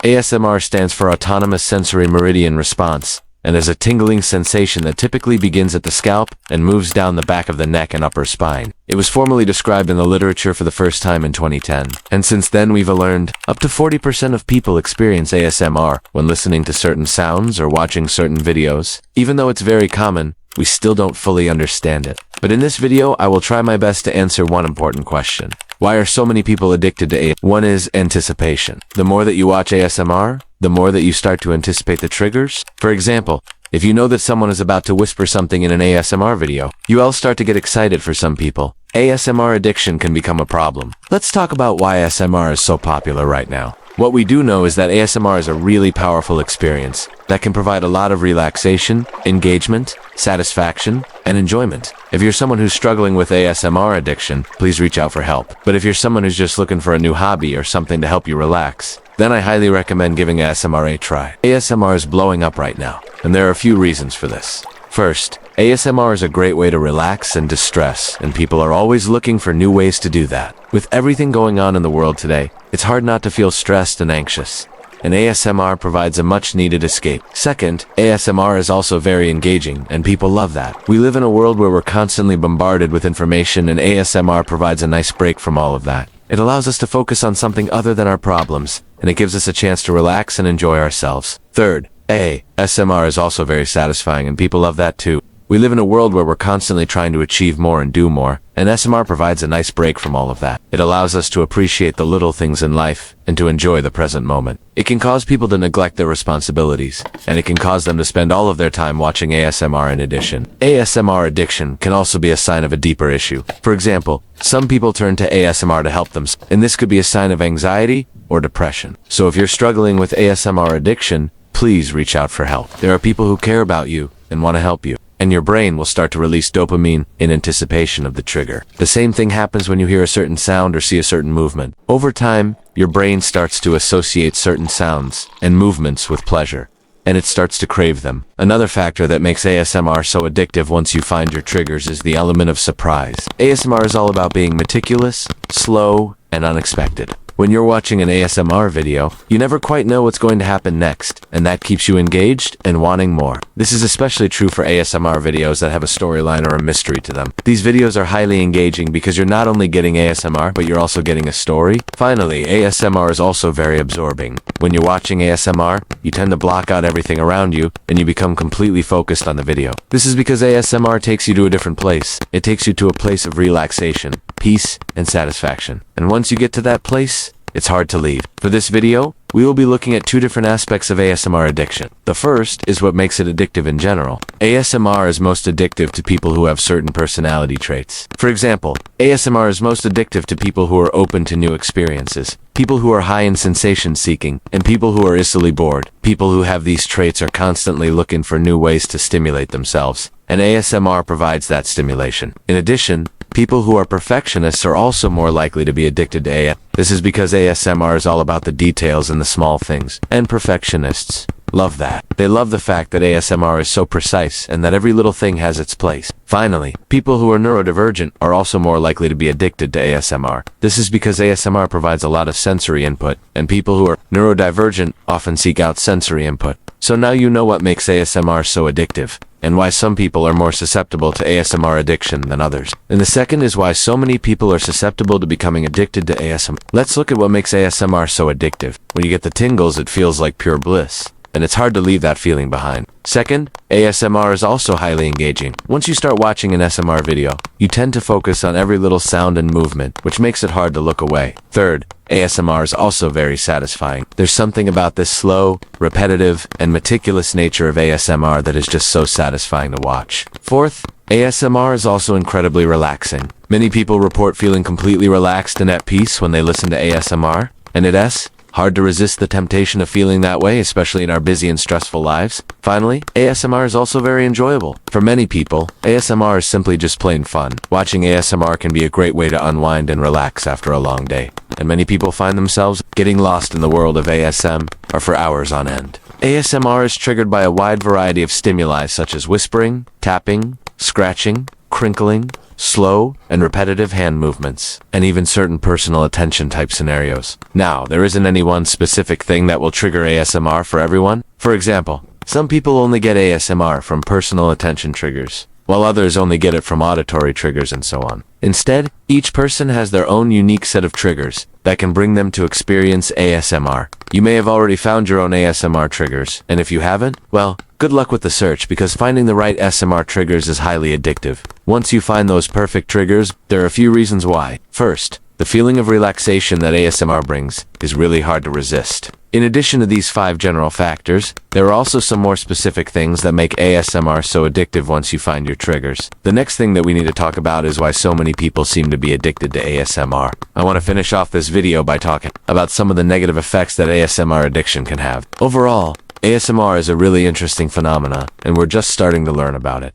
ASMR stands for Autonomous Sensory Meridian Response, and is a tingling sensation that typically begins at the scalp and moves down the back of the neck and upper spine. It was formally described in the literature for the first time in 2010, and since then we've learned up to 40% of people experience ASMR when listening to certain sounds or watching certain videos. Even though it's very common, we still don't fully understand it. But in this video, I will try my best to answer one important question. Why are so many people addicted to ASMR? One is anticipation. The more that you watch ASMR, the more that you start to anticipate the triggers. For example, if you know that someone is about to whisper something in an ASMR video, you all start to get excited. For some people, ASMR addiction can become a problem. Let's talk about why ASMR is so popular right now. What we do know is that ASMR is a really powerful experience that can provide a lot of relaxation, engagement, satisfaction, and enjoyment. If you're someone who's struggling with ASMR addiction, please reach out for help. But if you're someone who's just looking for a new hobby or something to help you relax, then I highly recommend giving ASMR a try. ASMR is blowing up right now, and there are a few reasons for this. First, ASMR is a great way to relax and distress, and people are always looking for new ways to do that. With everything going on in the world today, it's hard not to feel stressed and anxious, and ASMR provides a much-needed escape. Second, ASMR is also very engaging, and people love that. We live in a world where we're constantly bombarded with information, and ASMR provides a nice break from all of that. It allows us to focus on something other than our problems, and it gives us a chance to relax and enjoy ourselves. Third, ASMR is also very satisfying, and people love that too. We live in a world where we're constantly trying to achieve more and do more, and ASMR provides a nice break from all of that. It allows us to appreciate the little things in life and to enjoy the present moment. It can cause people to neglect their responsibilities, and it can cause them to spend all of their time watching ASMR in addition. ASMR addiction can also be a sign of a deeper issue. For example, some people turn to ASMR to help them, and this could be a sign of anxiety or depression. So if you're struggling with ASMR addiction, please reach out for help. There are people who care about you and want to help you, and your brain will start to release dopamine in anticipation of the trigger. The same thing happens when you hear a certain sound or see a certain movement. Over time, your brain starts to associate certain sounds and movements with pleasure, and it starts to crave them. Another factor that makes ASMR so addictive once you find your triggers is the element of surprise. ASMR is all about being meticulous, slow, and unexpected. When you're watching an ASMR video, you never quite know what's going to happen next, and that keeps you engaged and wanting more. This is especially true for ASMR videos that have a storyline or a mystery to them. These videos are highly engaging because you're not only getting ASMR, but you're also getting a story. Finally, ASMR is also very absorbing. When you're watching ASMR, you tend to block out everything around you, and you become completely focused on the video. This is because ASMR takes you to a different place. It takes you to a place of relaxation, peace, and satisfaction. And once you get to that place, it's hard to leave. For this video, we will be looking at two different aspects of ASMR addiction. The first is what makes it addictive in general. ASMR is most addictive to people who have certain personality traits. For example, ASMR is most addictive to people who are open to new experiences, people who are high in sensation seeking, and people who are easily bored. People who have these traits are constantly looking for new ways to stimulate themselves, and ASMR provides that stimulation. In addition, people who are perfectionists are also more likely to be addicted to ASMR. This is because ASMR is all about the details and the small things, and perfectionists love that. They love the fact that ASMR is so precise and that every little thing has its place. Finally, people who are neurodivergent are also more likely to be addicted to ASMR. This is because ASMR provides a lot of sensory input, and people who are neurodivergent often seek out sensory input. So now you know what makes ASMR so addictive, and why some people are more susceptible to ASMR addiction than others. And the second is why so many people are susceptible to becoming addicted to ASMR. Let's look at what makes ASMR so addictive. When you get the tingles, it feels like pure bliss, and it's hard to leave that feeling behind. Second, ASMR is also highly engaging. Once you start watching an ASMR video, you tend to focus on every little sound and movement, which makes it hard to look away. Third, ASMR is also very satisfying. There's something about this slow, repetitive, and meticulous nature of ASMR that is just so satisfying to watch. Fourth, ASMR is also incredibly relaxing. Many people report feeling completely relaxed and at peace when they listen to ASMR, and it's hard to resist the temptation of feeling that way, especially in our busy and stressful lives. Finally, ASMR is also very enjoyable. For many people, ASMR is simply just plain fun. Watching ASMR can be a great way to unwind and relax after a long day, and many people find themselves getting lost in the world of ASMR for hours on end. ASMR is triggered by a wide variety of stimuli such as whispering, tapping, scratching, crinkling, slow, and repetitive hand movements, and even certain personal attention type scenarios. Now, there isn't any one specific thing that will trigger ASMR for everyone. For example, some people only get ASMR from personal attention triggers, while others only get it from auditory triggers and so on. Instead, each person has their own unique set of triggers that can bring them to experience ASMR. You may have already found your own ASMR triggers, and if you haven't, well, good luck with the search because finding the right ASMR triggers is highly addictive. Once you find those perfect triggers, there are a few reasons why. First, the feeling of relaxation that ASMR brings is really hard to resist. In addition to these 5 general factors, there are also some more specific things that make ASMR so addictive once you find your triggers. The next thing that we need to talk about is why so many people seem to be addicted to ASMR. I want to finish off this video by talking about some of the negative effects that ASMR addiction can have. Overall, ASMR is a really interesting phenomena, and we're just starting to learn about it.